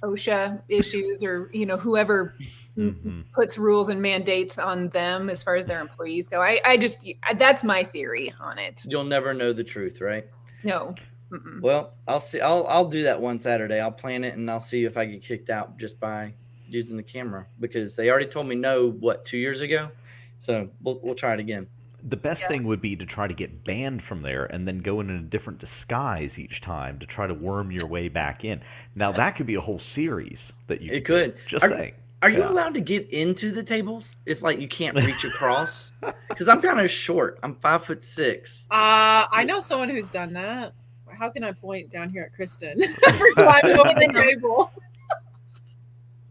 OSHA issues or whoever Mhm. puts rules and mandates on them as far as their employees go. I just that's my theory on it. You'll never know the truth, right? No. Mm-mm. Well, I'll see. I'll do that one Saturday. I'll plan it and I'll see if I get kicked out just by using the camera because they already told me no. 2 years ago? So we'll try it again. The best Yeah. thing would be to try to get banned from there and then go in a different disguise each time to try to worm your way back in. Now that could be a whole series that you It could. just say. Are you Yeah. allowed to get into the tables if like you can't reach across? Because I'm kind of short. I'm 5'6". I know someone who's done that. How can I point down here at Kristen for climbing over the table?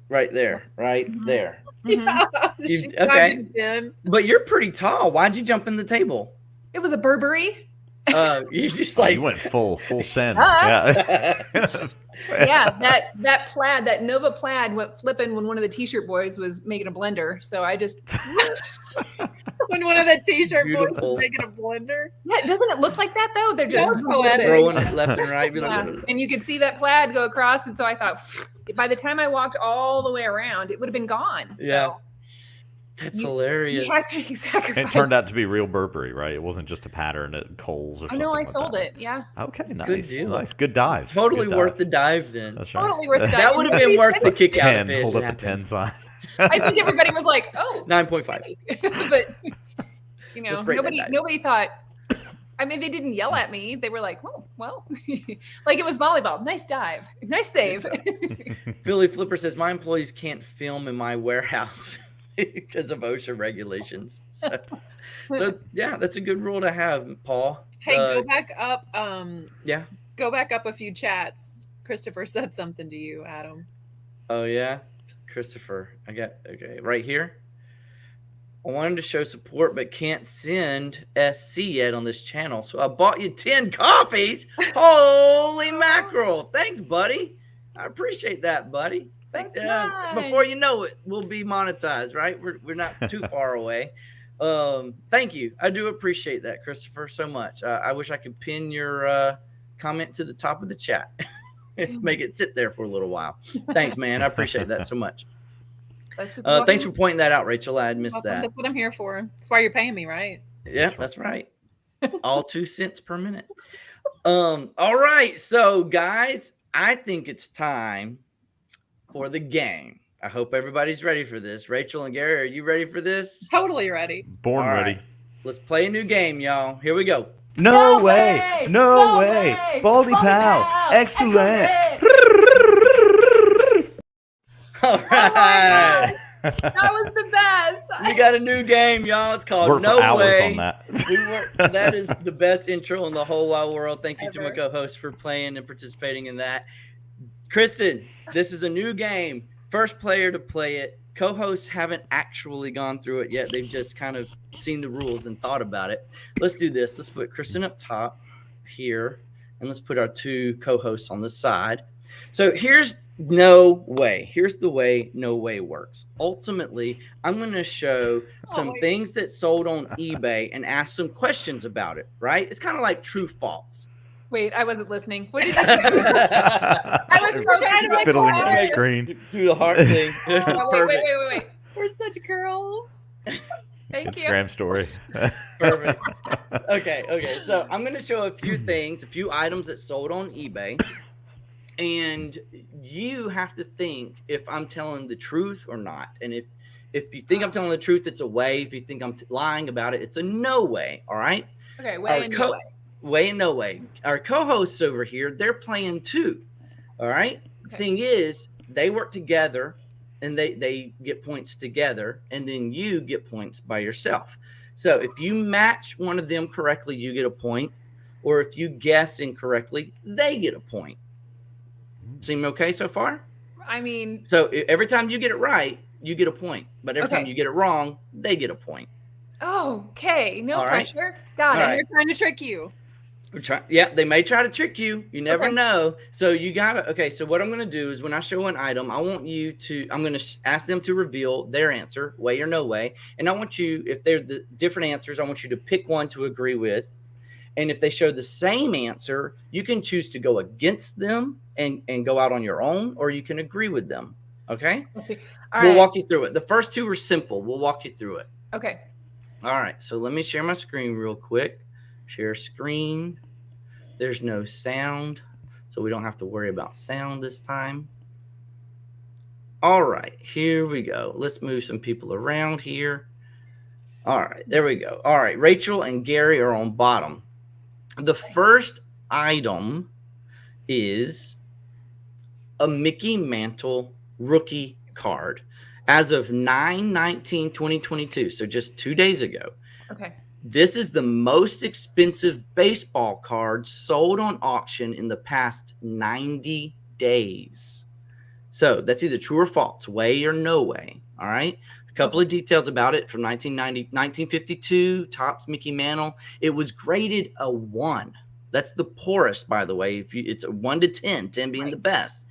Right there, right Mhm. there. Mhm. Yeah, You- she okay. climbed in. But you're pretty tall. Why'd you jump in the table? It was a Burberry. You just Oh, like you went full send. Huh? Yeah. Yeah, that plaid, that Nova plaid went flipping when one of the t-shirt boys was making a blender. So I just When one of the t-shirt boys Beautiful. was making a blender. yeah, doesn't it look like that though? They're just So poetic. throwing it left and right. Be like, Yeah. And you could see that plaid go across, and so I thought by the time I walked all the way around, it would have been gone. So Yeah. That's you hilarious. had to make sacrifice. It turned out to be real Burberry, right? It wasn't just a pattern at Kohl's or Oh something. no, I like sold that. it. Yeah, Okay, Good nice, deal. nice, good dive. Totally Good worth dive. the dive then. That's right. totally worth the dive. That would have been worth the kick out. 10. If it Hold up the happened. 10 sign. I think everybody was like, "Oh, 9.5. but Let's break that dive. nobody thought. I mean, they didn't yell at me. They were like, "Oh, well," like it was volleyball. Nice dive, nice save. Philly Flipper says my employees can't film in my warehouse because of OSHA regulations. So yeah, that's a good rule to have, Paul. Hey, go back up. Yeah. Go back up a few chats. Christopher said something to you, Adam. Oh yeah, Christopher. Okay right here. I wanted to show support, but can't send SC yet on this channel. So I bought you 10 coffees. Holy mackerel. Thanks, buddy. I appreciate that, buddy. That's nice. Before you know it, we'll be monetized, right? We're not too far away. Thank you. I do appreciate that, Christopher, so much. I wish I could pin your comment to the top of the chat. Make it sit there for a little while. Thanks, man. I appreciate that so much. That's super Thanks for pointing that out, Rachel. I had missed Welcome. that. That's what I'm here for. That's why you're paying me, right? Yeah, that's right. All 2 cents per minute. All right. So, guys, I think it's time for the game. I hope everybody's ready for this. Rachel and Gary, are you ready for this? Totally ready. Born All ready. right. Let's play a new game, y'all. Here we go. No way! No way! BaldyPal! Excellent! All right. That was the best. We got a new game, y'all. It's called Work No for hours Way. on that. That is the best intro in the whole wide world. Thank you to my Ever. co-host for playing and participating in that. Kristen, this is a new game. First player to play it. Co-hosts haven't actually gone through it yet. They've just kind of seen the rules and thought about it. Let's do this. Let's put Kristen up top here, and let's put our 2 co-hosts on the side. So here's No Way. Here's the way No Way works. Ultimately, I'm going to show some wait. things that sold on eBay and ask some questions about it, right? It's kind of like true false. Wait, I wasn't listening. What did you say? Do I was trying to make Fiddling with the Alright. screen. the heart thing. Oh, wait. We're such girls. Thank you. Instagram story. Perfect. Okay. So I'm going to show a few things, a few items that sold on eBay. And you have to think if I'm telling the truth or not. And if you think I'm telling the truth, it's a way. If you think I'm lying about it, it's a no way. All right? Okay, Our way and no way. Way and no way. Our co-hosts over here, they're playing too. All right? Okay. Thing is, they work together and they get points together, and then you get points by yourself. So if you match one of them correctly, you get a point. Or if you guess incorrectly, they get a point. Seem okay so far? I mean, So every time you get it right, you get a point. But every time Okay. you get it wrong, they get a point. okay, no All right. pressure. Got All it. right. We're trying to trick you. They may try to trick you. You never Okay. know. So you gotta. Okay, so what I'm gonna do is when I show an item, I'm gonna ask them to reveal their answer, way or no way, and I want you, if they're the different answers, I want you to pick one to agree with, and if they show the same answer, you can choose to go against them and go out on your own, or you can agree with them. Okay. All We'll right. walk you through it. The first two are simple. We'll walk you through it. Okay. All right, so let me share my screen real quick. Share screen. There's no sound, so we don't have to worry about sound this time. All right, here we go. Let's move some people around here. All right, there we go. All right, Rachel and Gary are on bottom. The first item is a Mickey Mantle rookie card as of 9/19/2022, so just 2 days ago. Okay. This is the most expensive baseball card sold on auction in the past 90 days. So that's either true or false, way or no way. All right. A couple of details about it from 1952, Topps Mickey Mantle. It was graded a 1. That's the poorest, by the way. It's a 1 to 10, 10 being the best.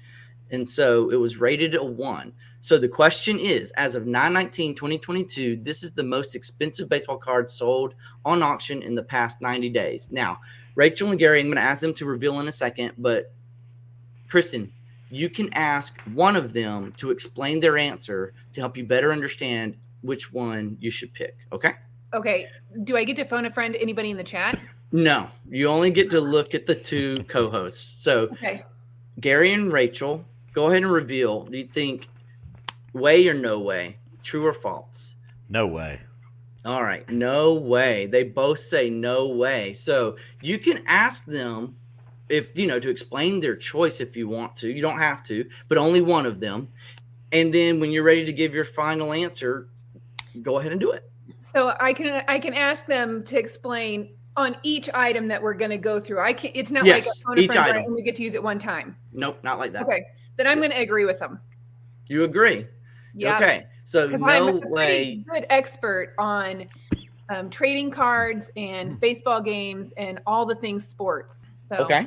And so it was rated a 1. So the question is, as of 9/19/2022, this is the most expensive baseball card sold on auction in the past 90 days. Now, Rachel and Gary, I'm going to ask them to reveal in a second, but Kristen, you can ask one of them to explain their answer to help you better understand which one you should pick. Okay? Okay. Do I get to phone a friend? Anybody in the chat? No, you only get to look at the two co-hosts. So Okay. Gary and Rachel, go ahead and reveal. Do you think way or no way? True or false? No way. All right. No way. They both say no way. So you can ask them to explain their choice if you want to. You don't have to, but only one of them. And then when you're ready to give your final answer, go ahead and do it. So I can ask them to explain on each item that we're going to go through. It's not like a phone a each friend item. and we get to use it one time. Nope, not like that. Okay. Then I'm going to agree with them. You agree? Yeah. Okay. So I'm no a way. pretty good expert on trading cards and baseball games and all the things sports. So. Okay.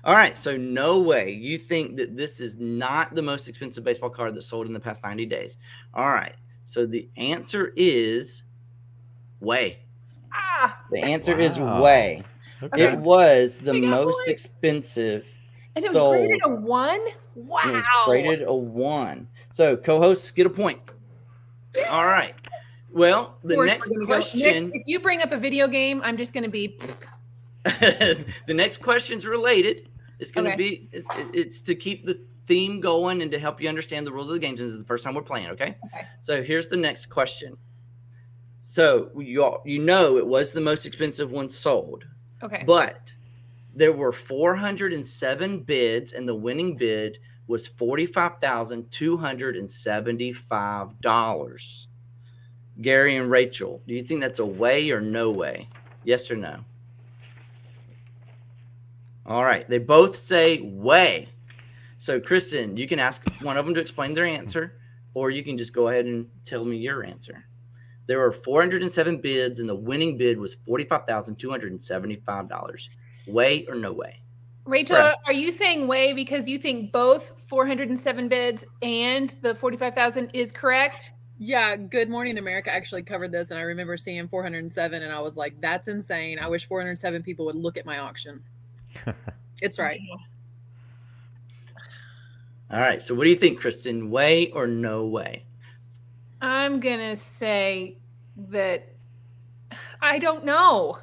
All right. So no way. You think that this is not the most expensive baseball card that's sold in the past 90 days. All right. So the answer is way. The answer is way. Okay. It was the We got most one. expensive. And it was sold. graded a 1? Wow. It was graded a 1. So co-hosts get a point. All right. Well, the next question. If you bring up a video game, I'm just going to be. The next question's related. It's going to be. It's to keep the theme going and to help you understand the rules of the game. Since this is the first time we're playing. Okay. So here's the next question. So you know it was the most expensive one sold. Okay. But there were 407 bids, and the winning bid was $45,275. Gary and Rachel, do you think that's a way or no way? Yes or no? All right. They both say way. So, Kristen, you can ask one of them to explain their answer, or you can just go ahead and tell me your answer. There were 407 bids, and the winning bid was $45,275. Way or no way? Rachel, Right. Are you saying way because you think both 407 bids and the 45,000 is correct? Yeah, Good Morning America actually covered this, and I remember seeing 407, and I was like, that's insane. I wish 407 people would look at my auction. It's right. All right. So what do you think, Kristen? Way or no way? I'm going to say that I don't know.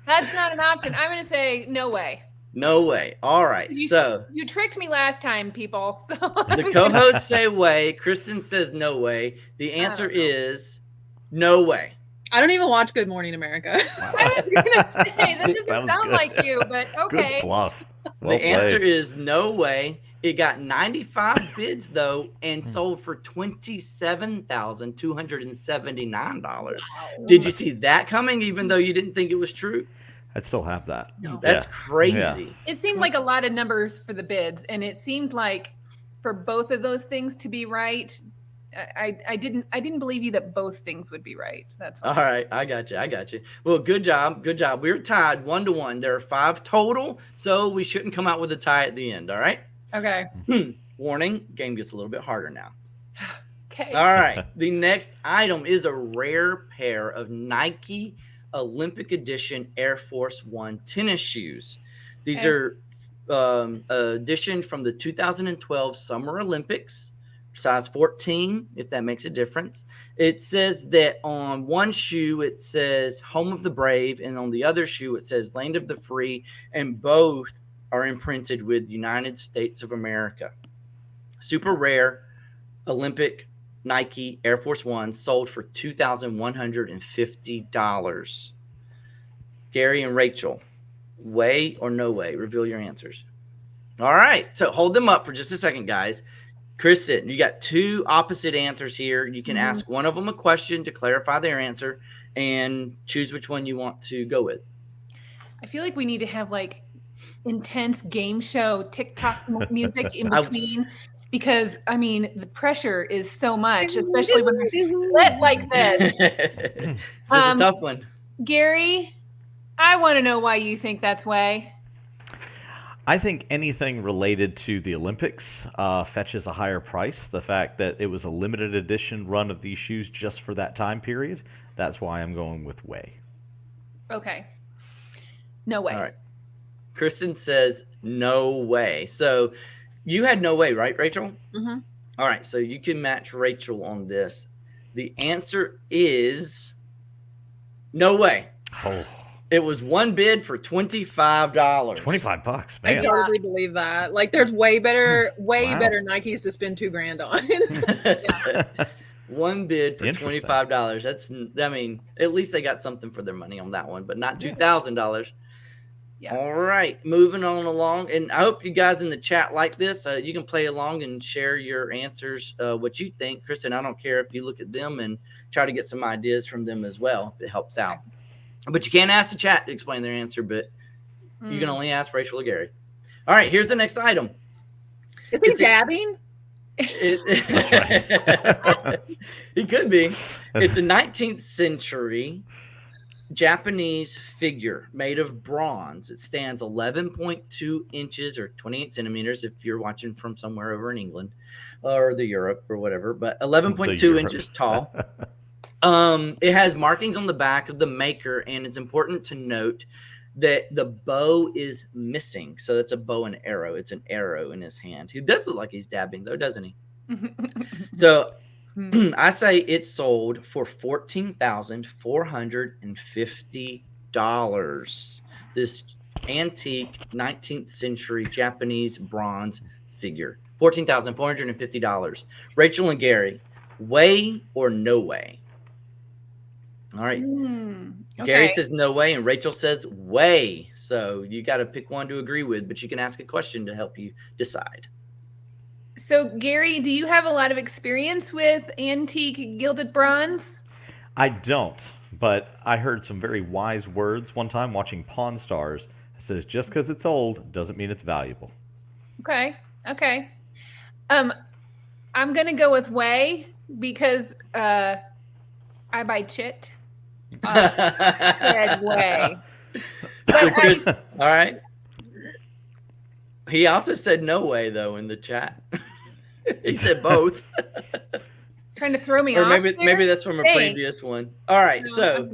That's not an option. I'm going to say no way. No way. All right. So you tricked me last time, people. So the co-hosts say way. Kristen says no way. The answer is no way. I don't even watch Good Morning America. I was going to say, that doesn't sound like you, but okay. Good bluff. Well The answer played. is no way. It got 95 bids, though, and sold for $27,279. Did you see that coming, even though you didn't think it was true? I'd still have that. No. That's crazy. Yeah. It seemed like a lot of numbers for the bids, and it seemed like for both of those things to be right, I didn't believe you that both things would be right. That's All right, I got you. Well, good job. We're tied 1-1. There are 5 total, so we shouldn't come out with a tie at the end. All right. okay. Warning: game gets a little bit harder now. Okay. All right. The next item is a rare pair of Nike Olympic Edition Air Force One tennis shoes. These are edition from the 2012 Summer Olympics, size 14, if that makes a difference. It says that on one shoe it says Home of the Brave, and on the other shoe it says Land of the Free, and both are imprinted with United States of America. Super rare Olympic Nike Air Force One, sold for $2,150. Gary and Rachel, way or no way? Reveal your answers. All right, so hold them up for just a second, guys. Kristen, you got 2 opposite answers here. You can ask one of them a question to clarify their answer and choose which one you want to go with. I feel like we need to have like intense game show TikTok music in between. Because, I mean, the pressure is so much, especially when they're split like this. This is a tough one. Gary, I want to know why you think that's way. I think anything related to the Olympics fetches a higher price. The fact that it was a limited edition run of these shoes just for that time period, that's why I'm going with way. Okay. No way. All right. Kristen says no way. So you had no way, right, Rachel? Mm-hmm. All right, so you can match Rachel on this. The answer is no way. Oh, It was one bid for $25. $25, man. I totally believe that. Like, there's way better Nikes to spend $2,000 on. One bid for $25. That's, I mean, at least they got something for their money on that one, but not $2,000. Yeah. All right, moving on along. And I hope you guys in the chat like this. You can play along and share your answers, what you think. Kristen, I don't care if you look at them and try to get some ideas from them as well, if it helps out. But you can't ask the chat to explain their answer, but you can only ask Rachel or Gary. All right, here's the next item. Is he dabbing? He could be. It's a 19th century Japanese figure made of bronze. It stands 11.2 inches or 28 centimeters if you're watching from somewhere over in England or the Europe or whatever, but 11.2 inches tall. It has markings on the back of the maker, and it's important to note that the bow is missing. So it's a bow and arrow. It's an arrow in his hand. He does look like he's dabbing, though, doesn't he? So I say it's sold for $14,450. This antique 19th century Japanese bronze figure. $14,450. Rachel and Gary, way or no way? All right. Okay. Gary says no way, and Rachel says way. So you got to pick one to agree with, but you can ask a question to help you decide. So, Gary, do you have a lot of experience with antique gilded bronze? I don't, but I heard some very wise words one time watching Pawn Stars. It says just because it's old doesn't mean it's valuable. Okay. I'm gonna go with way because I buy chit. Said way. All right. He also said no way though in the chat. He said both. Trying to throw me or off. maybe that's from a previous one. All right, No, so I'm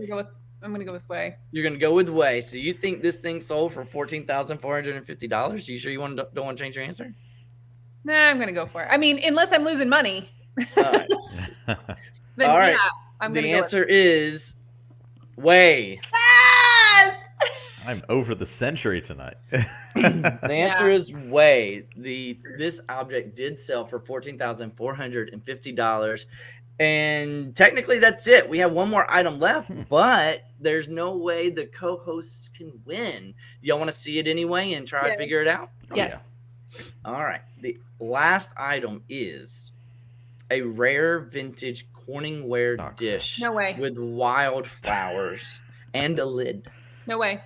gonna go with way. you're gonna go with way. So you think this thing sold for $14,450? You sure you don't want to change your answer? Nah, I'm gonna go for it. I mean, unless I'm losing money. All right. Then All right. yeah, I'm gonna The go answer is way. Yes! I'm over the century tonight. The answer is way. This object did sell for $14,450. And technically that's it. We have one more item left, but there's no way the co-hosts can win. Y'all want to see it anyway and try to figure it out? Yes. All right. The last item is a rare vintage Corningware dish. No way. With wildflowers and a lid. No way.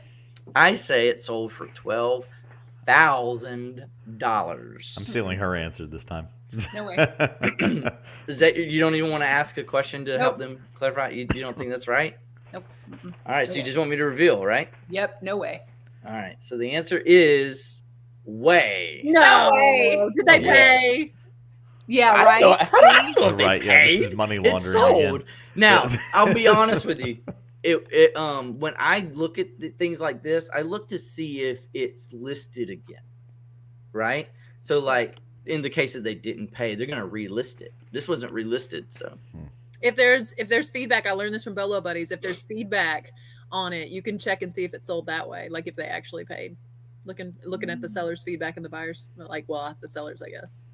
I say it sold for $12,000. I'm stealing her answer this time. No way. Is that you don't even want to ask a question to help Nope. them clarify? You don't think that's right? Nope. Mm-mm. All right, so you just want me to reveal, right? Yep. No way. All right, so the answer is way. No way. Did they Yeah. pay? Yeah. I Right. don't know- I don't know You're if they right. Yeah, this paid. is money It's laundering sold. again. Now, I'll be honest with you. When I look at things like this, I look to see if it's listed again, right? So, like in the case that they didn't pay, they're gonna relist it. This wasn't relisted, so If there's feedback, I learned this from Bolo Buddies. If there's feedback on it, you can check and see if it sold that way, like if they actually paid. Looking at the seller's feedback and the buyers, the sellers, I guess.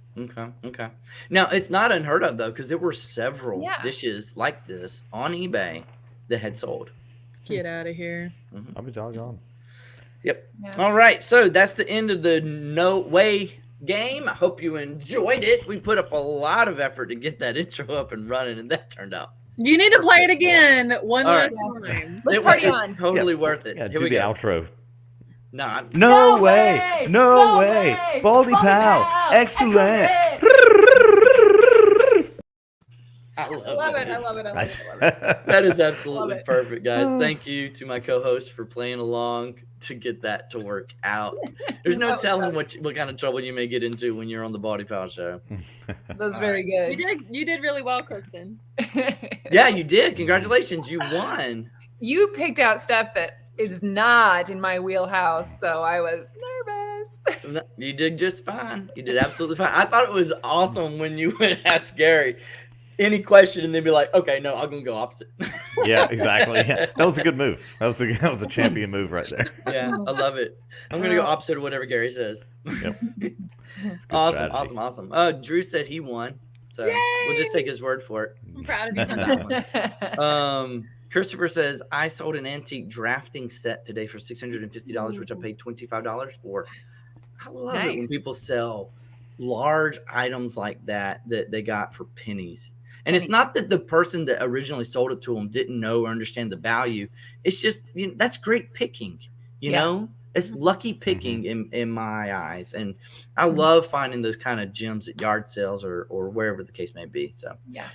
okay. Now it's not unheard of though, because there were several Yeah. dishes like this on eBay that had sold. Get out of here. I'll be doggone. Yep. Yeah. All right, so that's the end of the No Way game. I hope you enjoyed it. We put up a lot of effort to get that intro up and running, and that turned out. You need to play it again one All last right. time. Let's party It's on. totally worth it. Yeah, Here do we the go. outro. Nah, No way! No way! BaldyPal! Excellent! I love it. I love it. Nice. That is absolutely Love it. perfect, guys. Thank you to my co-host for playing along to get that to work out. There's no That was telling what kind of trouble you may get into when you're on the BaldyPal show. That was very good. You did really well, Kristen. Yeah, you did. Congratulations, you won. You picked out stuff that is not in my wheelhouse, so I was nervous. No, you did just fine. You did absolutely fine. I thought it was awesome when you would ask Gary any question and then be like, "Okay, no, I'm gonna go opposite." Yeah, exactly. Yeah. That was a good move. That was a champion move right there. Yeah, I love it. I'm gonna go opposite of whatever Gary says. Yep. It's good Awesome, strategy. awesome. Drew said he won, so we'll just take his word for it. I'm proud of you on that one. Christopher says, I sold an antique drafting set today for $650, which I paid $25 for. I love it when Nice. people sell large items like that they got for pennies. And it's not that the person that originally sold it to them didn't know or understand the value. It's just, that's great picking, you know? It's lucky picking in my eyes. And I love finding those kind of gems at yard sales or wherever the case may be. So Yeah.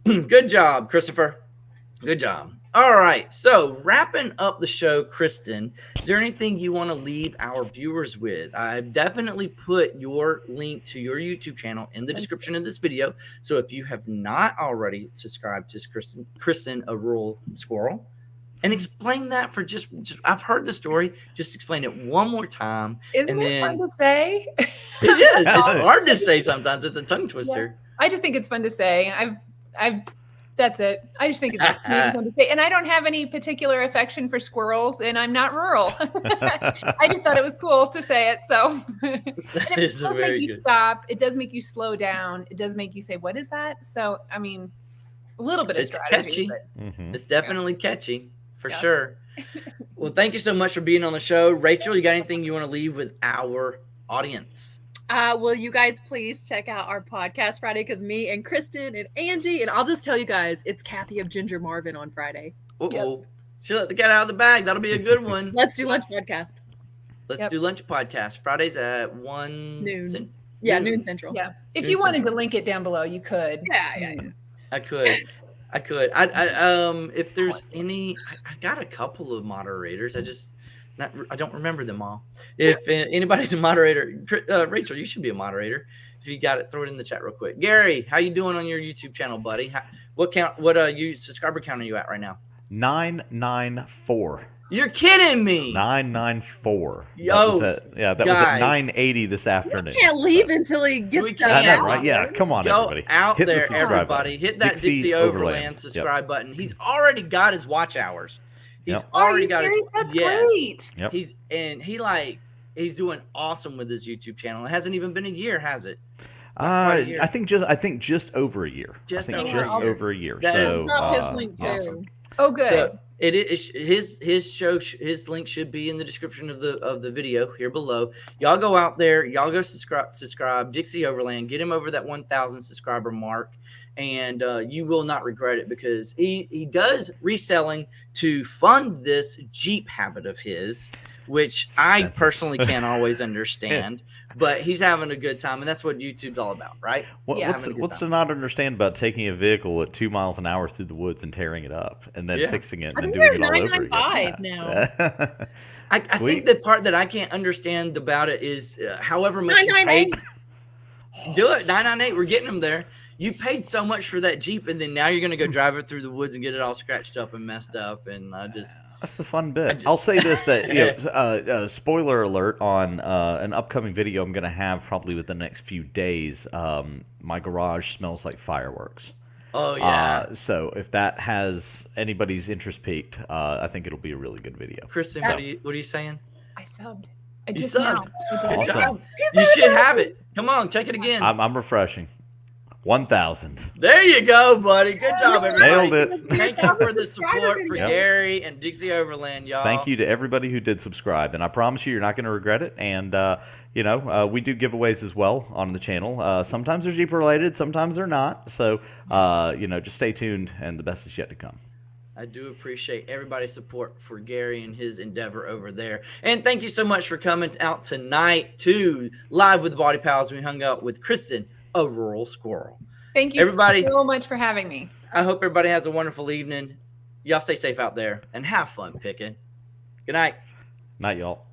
Good job, Christopher. Good job. All right. So wrapping up the show, Kristen, is there anything you want to leave our viewers with? I've definitely put your link to your YouTube channel in the description of this video. So if you have not already subscribed to Kristen, a rural squirrel, and explain that for just I've heard the story. Just explain it one more time. Isn't and it then, fun to say? It is. It's hard to say sometimes. It's a tongue twister. I just think it's fun to say. That's it. I just think it's really fun to say. And I don't have any particular affection for squirrels, and I'm not rural. I just thought it was cool to say it. So and it is does very make you good. stop. It does make you slow down. It does make you say, "What is that?" So I mean, a little bit of It's strategy. catchy. Mhm. It's definitely catchy for Yeah. sure. Well, thank you so much for being on the show. Rachel, you got anything you want to leave with our audience? Will you guys please check out our podcast Friday? Because me and Kristen and Angie, and I'll just tell you guys, it's Kathy of Ginger Marvin on Friday. Uh-oh. She let the cat out of the bag. That'll be a good one. Let's do lunch podcast. Let's do lunch podcast. Fridays at 1 Noon. Noon. Noon Central. Yeah. If Noon you wanted Central. to link it down below, you could. Yeah. I could. If there's any, I got a couple of moderators. I don't remember them all. If anybody's a moderator, Rachel, you should be a moderator. If you got it, throw it in the chat real quick. Gary, how you doing on your YouTube channel, buddy? What subscriber count are you at right now? 994. You're kidding me. 994. Yo, that was at guys. 980 this afternoon. You can't leave until he We gets can't. I done. know, right? Yeah, come on, Go everybody. out Hit the there, subscribe everybody. button. Hit that Dixie Overland subscribe button. He's already got his watch hours. He's Yep. Are already you got serious? his. That's Yes. great. Yep. He's doing awesome with his YouTube channel. It hasn't even been a year, has it? I think just over a year. Just I think over just a year. over a year. That is So Drop his link too. awesome. Oh, good. So it is his link should be in the description of the video here below. Y'all go out there, y'all go subscribe Dixie Overland, get him over that 1,000 subscriber mark, and you will not regret it because he does reselling to fund this Jeep habit of his. which I Expensive. personally can't always understand. But he's having a good time, and that's what YouTube's all about, right? Yeah. What's to not understand about taking a vehicle at 2 miles an hour through the woods and tearing it up and then fixing it I and think doing it they're all over again? $9.95 now. I think the part that I can't understand about it is however much you paid. Do it, 998. We're getting them there. You paid so much for that Jeep, and then now you're going to go drive it through the woods and get it all scratched up and messed up. And that's the fun bit. I'll say this: that spoiler alert on an upcoming video I'm going to have probably within the next few days. My garage smells like fireworks. Oh yeah. So if that has anybody's interest peaked, I think it'll be a really good video. Kristen, So. what are you saying? I subbed. You subbed. Awesome. Job. You should have it. Come on, check it again. I'm refreshing. 1,000. There you go, buddy. Good job, everybody. Nailed it. Thank you for the support for Gary and Dixie Overland, y'all. Thank you to everybody who did subscribe, and I promise you're not going to regret it. And we do giveaways as well on the channel. Sometimes they're Jeep related, sometimes they're not. So just stay tuned, and the best is yet to come. I do appreciate everybody's support for Gary and his endeavor over there. And thank you so much for coming out tonight to Live with the BaldyPals. We hung out with Kristen, a rural squirrel. Thank you everybody so much for having me. I hope everybody has a wonderful evening. Y'all stay safe out there and have fun picking. Good night. Night, y'all.